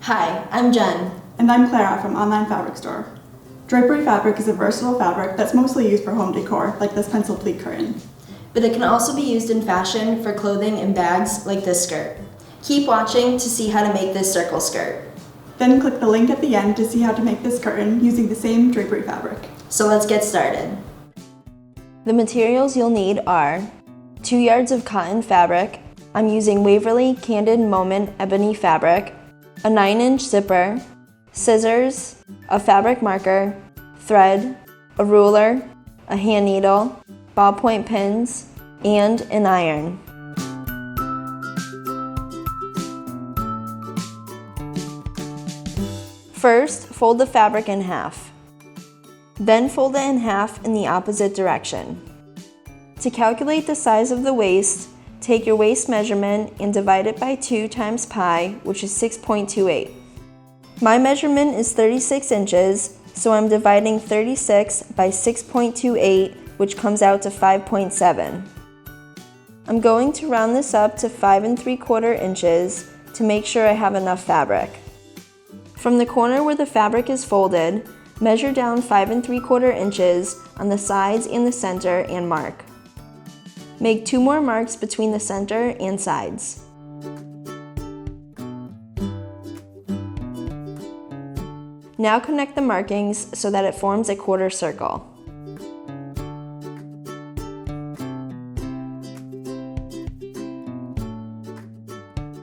Hi, I'm Jen. And I'm Clara from Online Fabric Store. Drapery fabric is a versatile fabric that's mostly used for home decor, like this pencil pleat curtain. But it can also be used in fashion for clothing and bags like this skirt. Keep watching to see how to make this circle skirt. Then click the link at the end to see how to make this curtain using the same drapery fabric. So let's get started. The materials you'll need are 2 yards of cotton fabric. I'm using Waverly Candid Moment ebony fabric, a 9-inch zipper, scissors, a fabric marker, thread, a ruler, a hand needle, ballpoint pins, and an iron. First, fold the fabric in half. Then fold it in half in the opposite direction. To calculate the size of the waist, take your waist measurement and divide it by 2 times pi, which is 6.28. My measurement is 36 inches, so I'm dividing 36 by 6.28, which comes out to 5.7. I'm going to round this up to 5 3/4 inches to make sure I have enough fabric. From the corner where the fabric is folded, measure down 5 3/4 inches on the sides and the center and mark. Make 2 more marks between the center and sides. Now connect the markings so that it forms a quarter circle.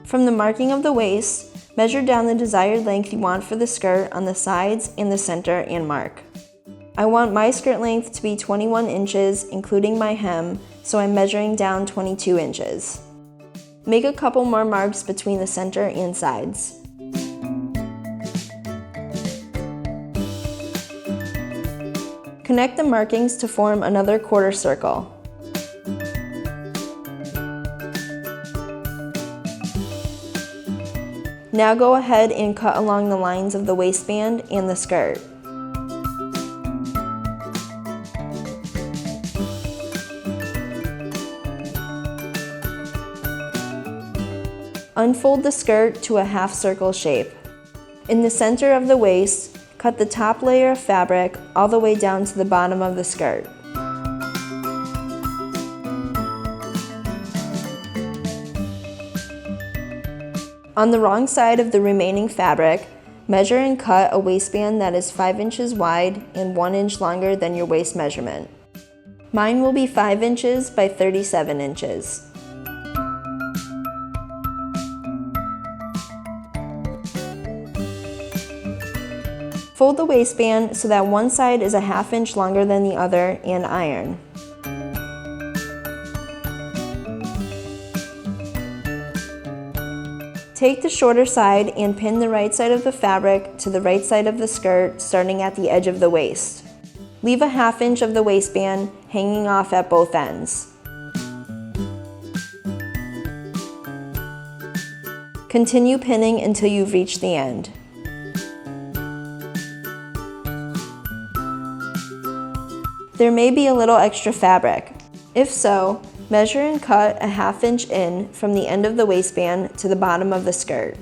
From the marking of the waist, measure down the desired length you want for the skirt on the sides and the center and mark. I want my skirt length to be 21 inches, including my hem, so I'm measuring down 22 inches. Make a couple more marks between the center and sides. Connect the markings to form another quarter circle. Now go ahead and cut along the lines of the waistband and the skirt. Unfold the skirt to a half circle shape. In the center of the waist, cut the top layer of fabric all the way down to the bottom of the skirt. On the wrong side of the remaining fabric, measure and cut a waistband that is 5 inches wide and 1 inch longer than your waist measurement. Mine will be 5 inches by 37 inches. Fold the waistband so that one side is a ½ inch longer than the other and iron. Take the shorter side and pin the right side of the fabric to the right side of the skirt, starting at the edge of the waist. Leave a ½ inch of the waistband hanging off at both ends. Continue pinning until you've reached the end. There may be a little extra fabric. If so, measure and cut a ½ inch in from the end of the waistband to the bottom of the skirt.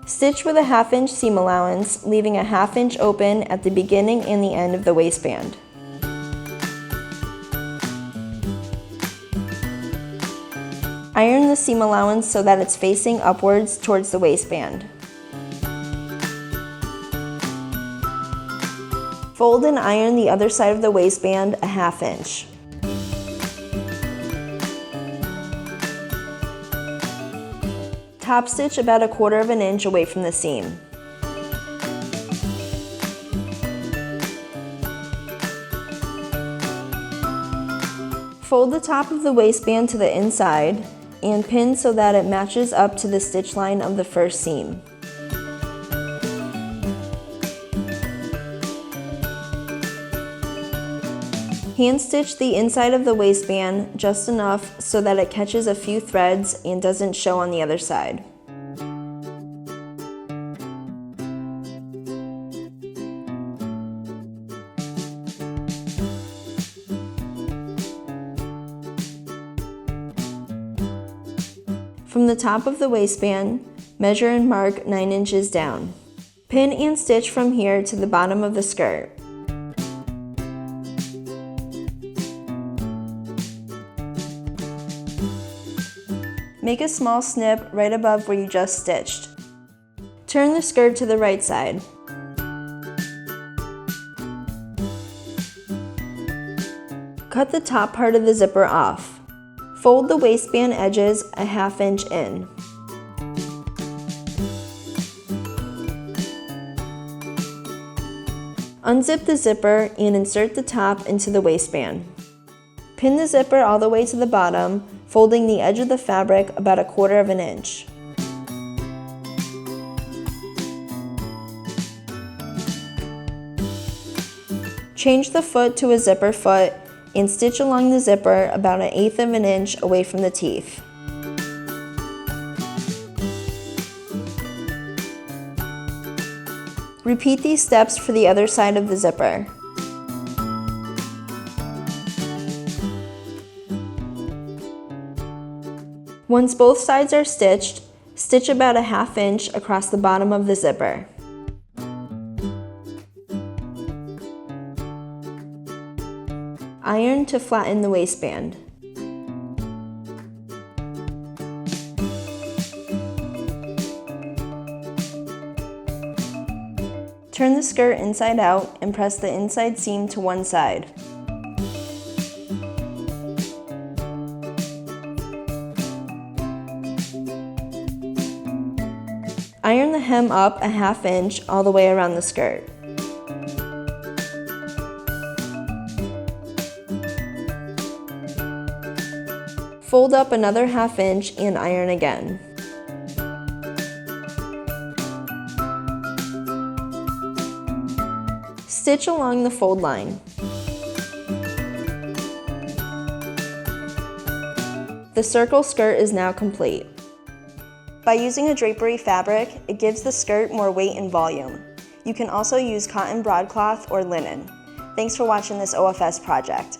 Stitch with a ½ inch seam allowance, leaving a ½ inch open at the beginning and the end of the waistband. Iron the seam allowance so that it's facing upwards towards the waistband. Fold and iron the other side of the waistband a ½ inch. Top stitch about a ¼ inch away from the seam. Fold the top of the waistband to the inside and pin so that it matches up to the stitch line of the first seam. Hand stitch the inside of the waistband just enough so that it catches a few threads and doesn't show on the other side. From the top of the waistband, measure and mark 9 inches down. Pin and stitch from here to the bottom of the skirt. Make a small snip right above where you just stitched. Turn the skirt to the right side. Cut the top part of the zipper off. Fold the waistband edges a 1/2 inch in. Unzip the zipper and insert the top into the waistband. Pin the zipper all the way to the bottom, folding the edge of the fabric about 1/4 inch. Change the foot to a zipper foot and stitch along the zipper about 1/8 inch away from the teeth. Repeat these steps for the other side of the zipper. Once both sides are stitched, stitch about 1/2 inch across the bottom of the zipper. Iron to flatten the waistband. Turn the skirt inside out and press the inside seam to one side. Iron the hem up a 1/2 inch all the way around the skirt. Fold up another 1/2 inch and iron again. Stitch along the fold line. The circle skirt is now complete. By using a drapery fabric, it gives the skirt more weight and volume. You can also use cotton broadcloth or linen. Thanks for watching this OFS project.